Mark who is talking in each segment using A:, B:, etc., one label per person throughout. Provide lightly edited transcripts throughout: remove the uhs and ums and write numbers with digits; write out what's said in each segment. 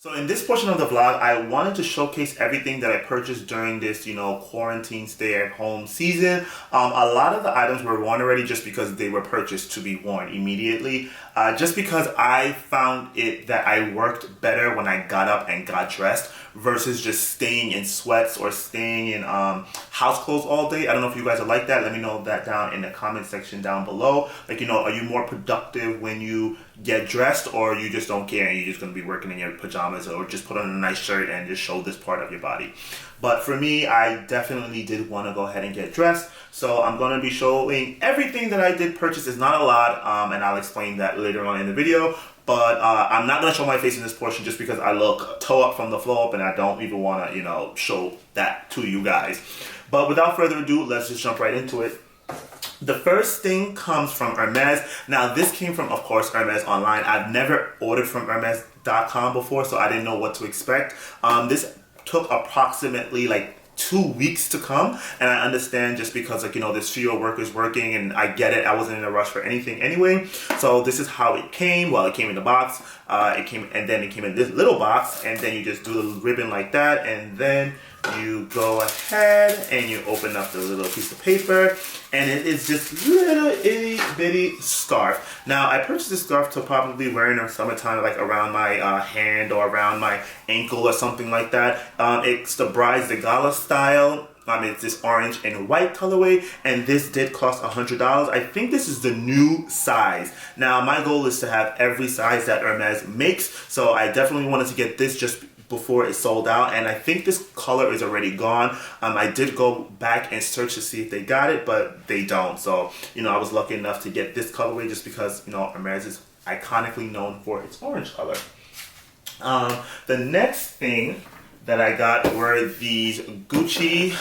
A: So in this portion of the vlog, I wanted to showcase everything that I purchased during this, quarantine stay-at-home season. A lot of the items were worn already just because they were purchased to be worn immediately. Just because I found it that I worked better when I got up and got dressed versus just staying in sweats or staying in house clothes all day. I don't know if you guys are like that. Let me know that down in the comment section down below. Are you more productive when you get dressed, or you just don't care and you're just going to be working in your pajamas, or just put on a nice shirt and just show this part of your body? But for me, I definitely did want to go ahead and get dressed. So I'm going to be showing everything that I did purchase. It's not a lot, and I'll explain that later on in the video. But I'm not going to show my face in this portion just because I look toe up from the floor up, and I don't even want to, show that to you guys. But without further ado, let's just jump right into it. The first thing comes from Hermes. Now, this came from, of course, Hermes online. I've never ordered from Hermes.com before, so I didn't know what to expect. This took approximately 2 weeks to come, and I understand just because there's fewer workers working, and I get it. I wasn't in a rush for anything anyway. So this is how it came. Well, it came in the box. It came in this little box, and then you just do the ribbon like that, and then you go ahead and you open up the little piece of paper, and it is just little itty bitty scarf. Now, I purchased this scarf to probably wear in the summertime, like around my hand or around my ankle or something like that. It's the Bride's the Gala style. It's this orange and white colorway, and this did cost $100. I think this is the new size. Now, my goal is to have every size that Hermes makes, so I definitely wanted to get this just before it sold out, and I think this color is already gone. I did go back and search to see if they got it, but they don't. So, I was lucky enough to get this colorway just because, Hermes is iconically known for its orange color. The next thing that I got were these Gucci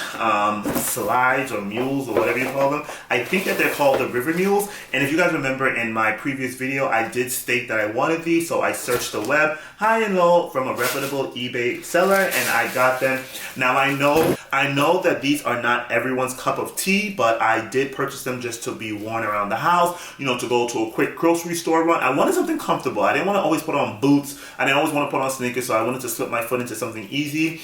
A: slides or mules or whatever you call them. I think that they're called the River Mules. And if you guys remember in my previous video, I did state that I wanted these. So I searched the web high and low from a reputable eBay seller, and I got them. Now I know that these are not everyone's cup of tea, but I did purchase them just to be worn around the house, to go to a quick grocery store run. I wanted something comfortable. I didn't want to always put on boots. I didn't always want to put on sneakers, so I wanted to slip my foot into something easy.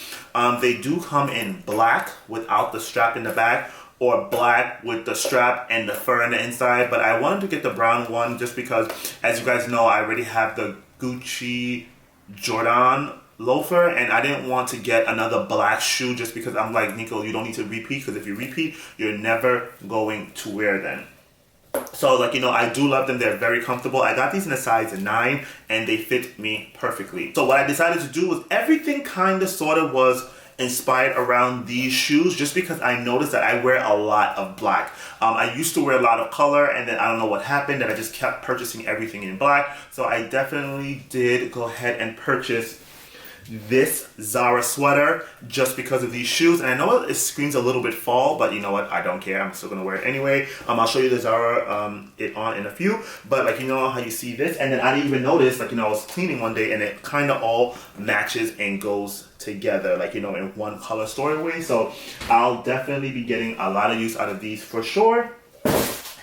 A: They do come in black without the strap in the back, or black with the strap and the fur on the inside, but I wanted to get the brown one just because, as you guys know, I already have the Gucci Jordan Loafer, and I didn't want to get another black shoe just because I'm like, Nico, you don't need to repeat, because if you repeat, you're never going to wear them. So, I do love them. They're very comfortable. I got these in a size 9, and they fit me perfectly. So what I decided to do was everything kind of sort of was inspired around these shoes, just because I noticed that I wear a lot of black. I used to wear a lot of color, and then I don't know what happened, that I just kept purchasing everything in black. So I definitely did go ahead and purchase this Zara sweater just because of these shoes. And I know it screams a little bit fall, but you know what, I don't care. I'm still gonna wear it anyway. I'll show you the Zara it on in a few, but how you see this, and then I didn't even notice, I was cleaning one day and it kind of all matches and goes together, in one color story. So I'll definitely be getting a lot of use out of these for sure.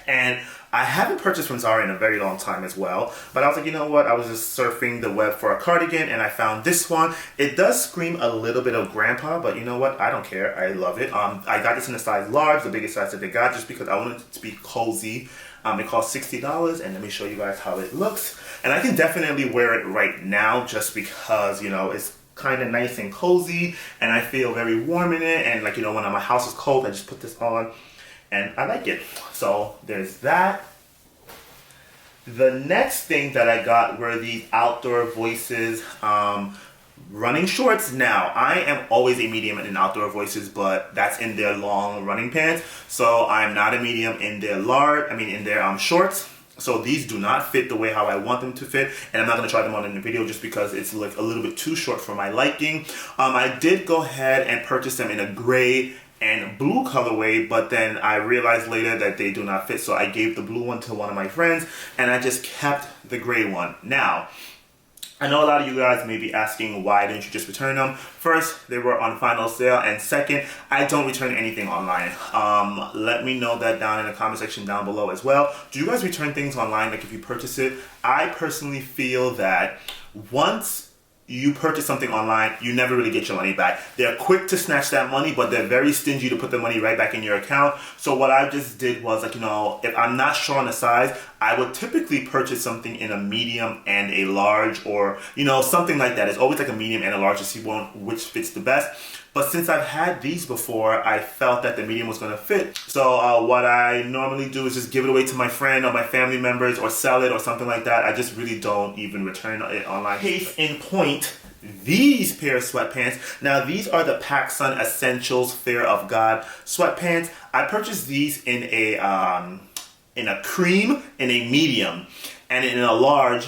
A: And I haven't purchased from Zara in a very long time as well, but I was like, you know what, I was just surfing the web for a cardigan, and I found this one. It does scream a little bit of grandpa, but you know what, I don't care. I love it. I got this in a size large, the biggest size that they got, just because I wanted it to be cozy. It cost $60, and let me show you guys how it looks. And I can definitely wear it right now just because, it's kind of nice and cozy, and I feel very warm in it. And when my house is cold, I just put this on, and I like it. So there's that. The next thing that I got were these Outdoor Voices running shorts. Now, I am always a medium in Outdoor Voices, but that's in their long running pants. So I'm not a medium in their in their shorts. So these do not fit the way how I want them to fit, and I'm not going to try them on in the video just because it's a little bit too short for my liking. I did go ahead and purchase them in a gray and blue colorway, but then I realized later that they do not fit, so I gave the blue one to one of my friends, and I just kept the gray one. Now, I know a lot of you guys may be asking, why didn't you just return them? First, they were on final sale, and second, I don't return anything online. Let me know that down in the comment section down below as well. Do you guys return things online, if you purchase it? I personally feel that once you purchase something online, you never really get your money back. They're quick to snatch that money, but they're very stingy to put the money right back in your account. So what I just did was, like, you know, if I'm not sure on the size, I would typically purchase something in a medium and a large, or, you know, something like that. It's always like a medium and a large to see which fits the best. But since I've had these before, I felt that the medium was going to fit. So what I normally do is just give it away to my friend or my family members, or sell it or something like that. I just really don't even return it online. Case in point, these pair of sweatpants. Now these are the PacSun Essentials Fear of God sweatpants. I purchased these in a cream, in a medium, and in a large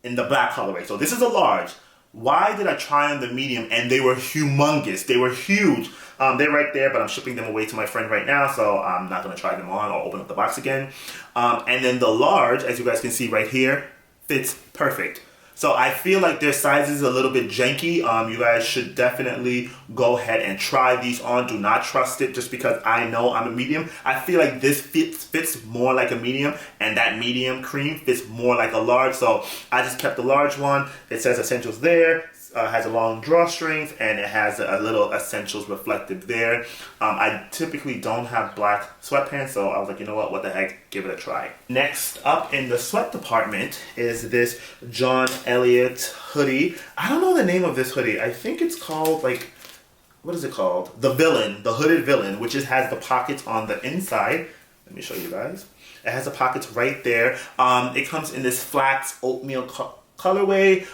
A: in the black colorway. So this is a large. Why did I try on the medium? And they were humongous. They were huge. They're right there, but I'm shipping them away to my friend right now, so I'm not going to try them on or open up the box again. And then the large, as you guys can see right here, fits perfect. So I feel like their size is a little bit janky. You guys should definitely go ahead and try these on. Do not trust it just because I know I'm a medium. I feel like this fits more like a medium, and that medium cream fits more like a large. So I just kept the large one. It says Essentials there. Has a long drawstrings, and it has a little Essentials reflective there. I typically don't have black sweatpants, so I was like, you know what the heck, give it a try. Next up in the sweat department is this John Eliot hoodie. I don't know the name of this hoodie. I think it's called, like, what is it called? The Villain, the Hooded Villain, which has the pockets on the inside. Let me show you guys. It has the pockets right there. It comes in this flax oatmeal colorway.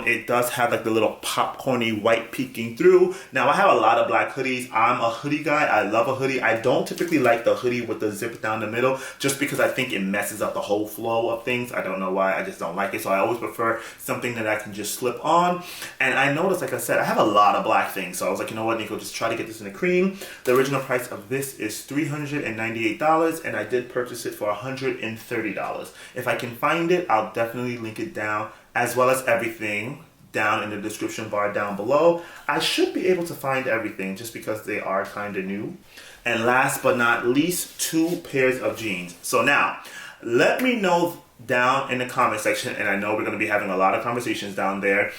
A: It does have like the little popcorny white peeking through. Now I have a lot of black hoodies. I'm a hoodie guy. I love a hoodie. I don't typically like the hoodie with the zip down the middle, just because I think it messes up the whole flow of things. I don't know why. I just don't like it. So I always prefer something that I can just slip on. And I noticed, like I said, I have a lot of black things. So I was like, you know what, Nico, just try to get this in a cream. The original price of this is $398, and I did purchase it for $130. If I can find it, I'll definitely link it down, as well as everything down in the description bar down below. I should be able to find everything just because they are kind of new. And last but not least, 2 pairs of jeans. So now, let me know down in the comment section, and I know we're going to be having a lot of conversations down there,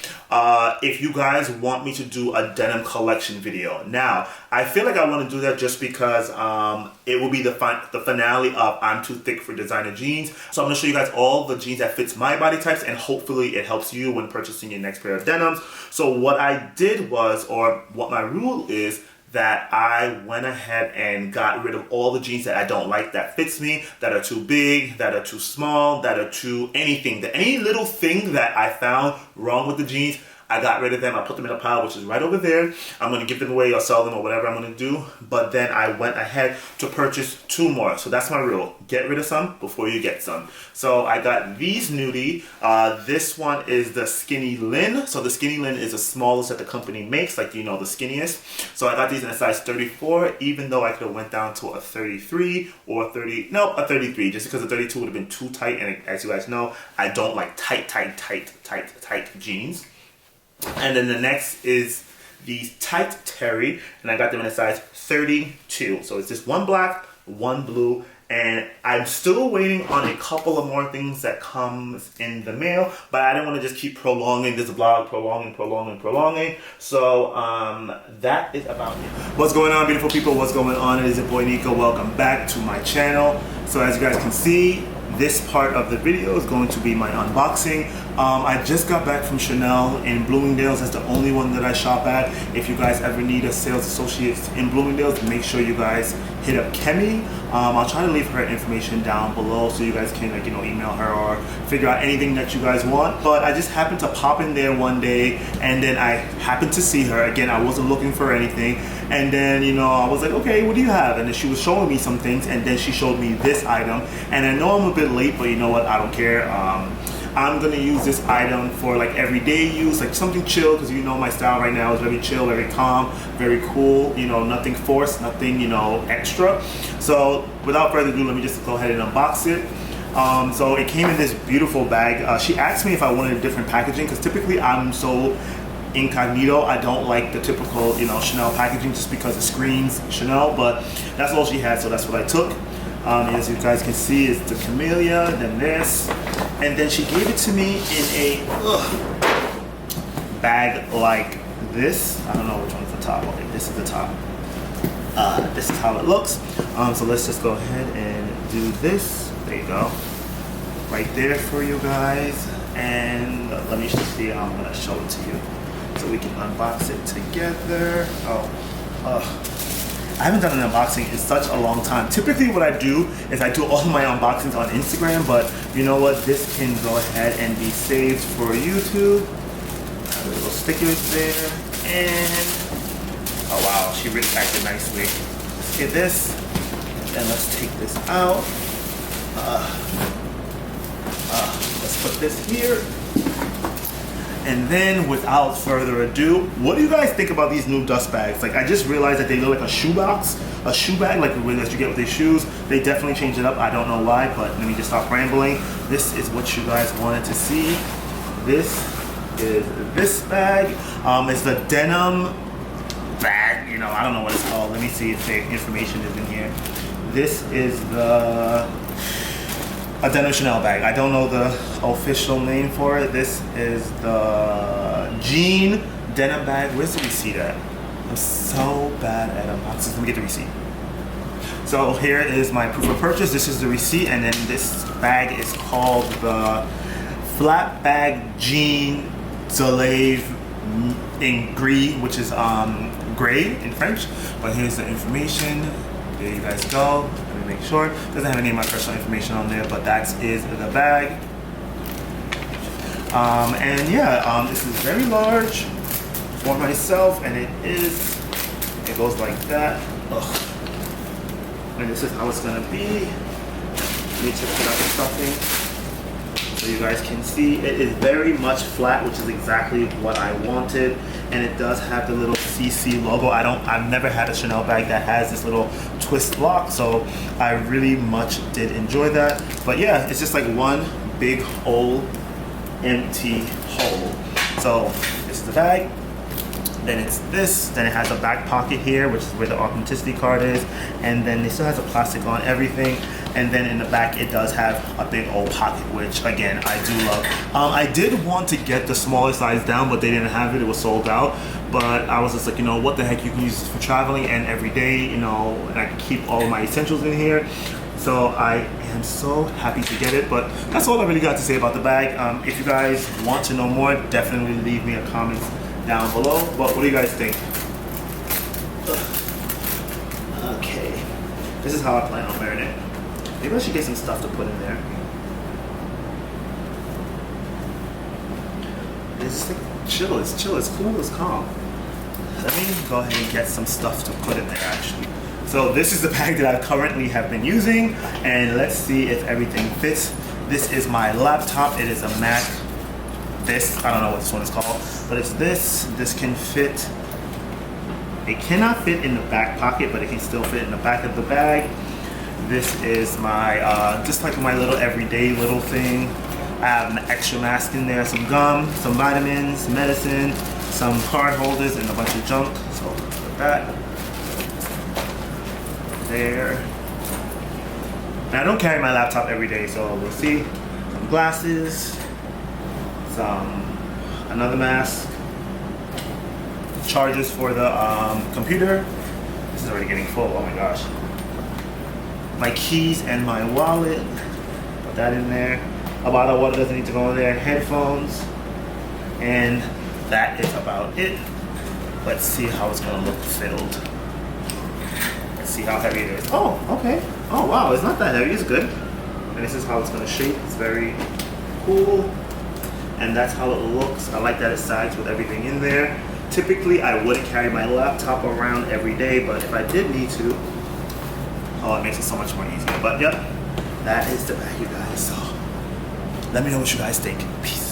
A: if you guys want me to do a denim collection video. Now, I feel like I want to do that just because it will be the finale of I'm Too Thick for Designer Jeans. So I'm going to show you guys all the jeans that fits my body types, and hopefully it helps you when purchasing your next pair of denims. So what I did was, or what my rule is, that I went ahead and got rid of all the jeans that I don't like, that fits me, that are too big, that are too small, that are too anything. Any little thing that I found wrong with the jeans, I got rid of them. I put them in a pile, which is right over there. I'm going to give them away or sell them or whatever I'm going to do. But then I went ahead to purchase 2 more. So that's my rule. Get rid of some before you get some. So I got these nudie. This one is the Skinny Lin. So the Skinny Lin is the smallest that the company makes, like, you know, the skinniest. So I got these in a size 34, even though I could have went down to a 33 or a 33, just because a 32 would have been too tight. And as you guys know, I don't like tight jeans. And then the next is these Tight Terry, and I got them in a size 32. So it's just 1 black, 1 blue, and I'm still waiting on a couple of more things that comes in the mail, but I didn't want to just keep prolonging this vlog, prolonging. So that is about it. What's going on, beautiful people? What's going on? It is your boy Nico. Welcome back to my channel. So as you guys can see, this part of the video is going to be my unboxing. I just got back from Chanel in Bloomingdale's. That's the only one that I shop at. If you guys ever need a sales associate in Bloomingdale's, make sure you guys hit up Kemi. I'll try to leave her information down below so you guys can, like, you know, email her or figure out anything that you guys want. But I just happened to pop in there one day, and then I happened to see her. Again, I wasn't looking for anything. And then, you know, I was like, okay, what do you have? And then she was showing me some things, and then she showed me this item. And I know I'm a bit late, but you know what? I don't care. I'm gonna use this item for like everyday use, like something chill, because you know my style right now is very chill, very calm, very cool, you know, nothing forced, nothing, you know, extra. So without further ado, let me just go ahead and unbox it. So it came in this beautiful bag. She asked me if I wanted a different packaging, because typically I'm so incognito. I don't like the typical, you know, Chanel packaging just because it screams Chanel, but that's all she had, so that's what I took. As you guys can see, it's the camellia, then this, and then she gave it to me in a bag like this. I don't know which one's the top. Okay, this is the top. This is how it looks. So let's just go ahead and do this. There you go. Right there for you guys. And let me just see how I'm gonna show it to you. So we can unbox it together. I haven't done an unboxing in such a long time. Typically what I do is I do all my unboxings on Instagram, but you know what? This can go ahead and be saved for YouTube. Little stickers there, and oh wow, she really packed it nicely. Let's get this, and let's take this out. Let's put this here. And then, without further ado, what do you guys think about these new dust bags? Like, I just realized that they look like a shoe box, a shoe bag, like the way that you get with your shoes. They definitely changed it up. I don't know why, but let me just stop rambling. This is what you guys wanted to see. This is this bag. It's the Denim bag. You know, I don't know what it's called. Let me see if the information is in here. This is a Denim Chanel bag. I don't know the official name for it. This is the jean denim bag. Where's the receipt at? I'm so bad at unboxing. Let me get the receipt. So here is my proof of purchase. This is the receipt, and then this bag is called the Flat Bag Jean Delave in gris, which is gray in French. But here's the information. There you guys go. Let me make sure. Doesn't have any of my personal information on there, but that is the bag. And yeah, this is very large for myself, and it goes like that. Ugh. And this is how it's gonna be. Let me just put out the stuffing so you guys can see. It is very much flat, which is exactly what I wanted. And it does have the little CC logo. I've never had a Chanel bag that has this little twist lock, so I really much did enjoy that. But yeah, it's just like one big old empty hole. So this is the bag. Then it's this. Then it has a back pocket here, which is where the authenticity card is. And then it still has a plastic on everything. And then in the back, it does have a big old pocket, which again, I do love. I did want to get the smaller size down, but they didn't have it. It was sold out. But I was just like, you know, what the heck? You can use this for traveling and every day, you know, and I can keep all of my essentials in here. So I am so happy to get it. But that's all I really got to say about the bag. If you guys want to know more, definitely leave me a comment down below. But what do you guys think? Okay, this is how I plan on wearing it. Maybe I should get some stuff to put in there. It's like chill, it's cool, it's calm. Let me go ahead and get some stuff to put in there actually. So this is the bag that I currently have been using, and let's see if everything fits. This is my laptop. It is a Mac. I don't know what this one is called, but it's this. This can fit. It cannot fit in the back pocket, but it can still fit in the back of the bag. This is my, just like my little everyday little thing. I have an extra mask in there, some gum, some vitamins, medicine, some card holders, and a bunch of junk. So put that there. And I don't carry my laptop every day, so we'll see. Some glasses, another mask, chargers for the computer. This is already getting full, oh my gosh. My keys and my wallet, put that in there. A bottle of water doesn't need to go in there. Headphones, and that is about it. Let's see how it's gonna look filled. Let's see how heavy it is. Oh, okay. Oh wow, it's not that heavy, it's good. And this is how it's gonna shape. It's very cool. And that's how it looks. I like that it sides with everything in there. Typically, I wouldn't carry my laptop around every day, but if I did need to, oh, it makes it so much more easier. But yep, that is the bag, you guys. So let me know what you guys think. Peace.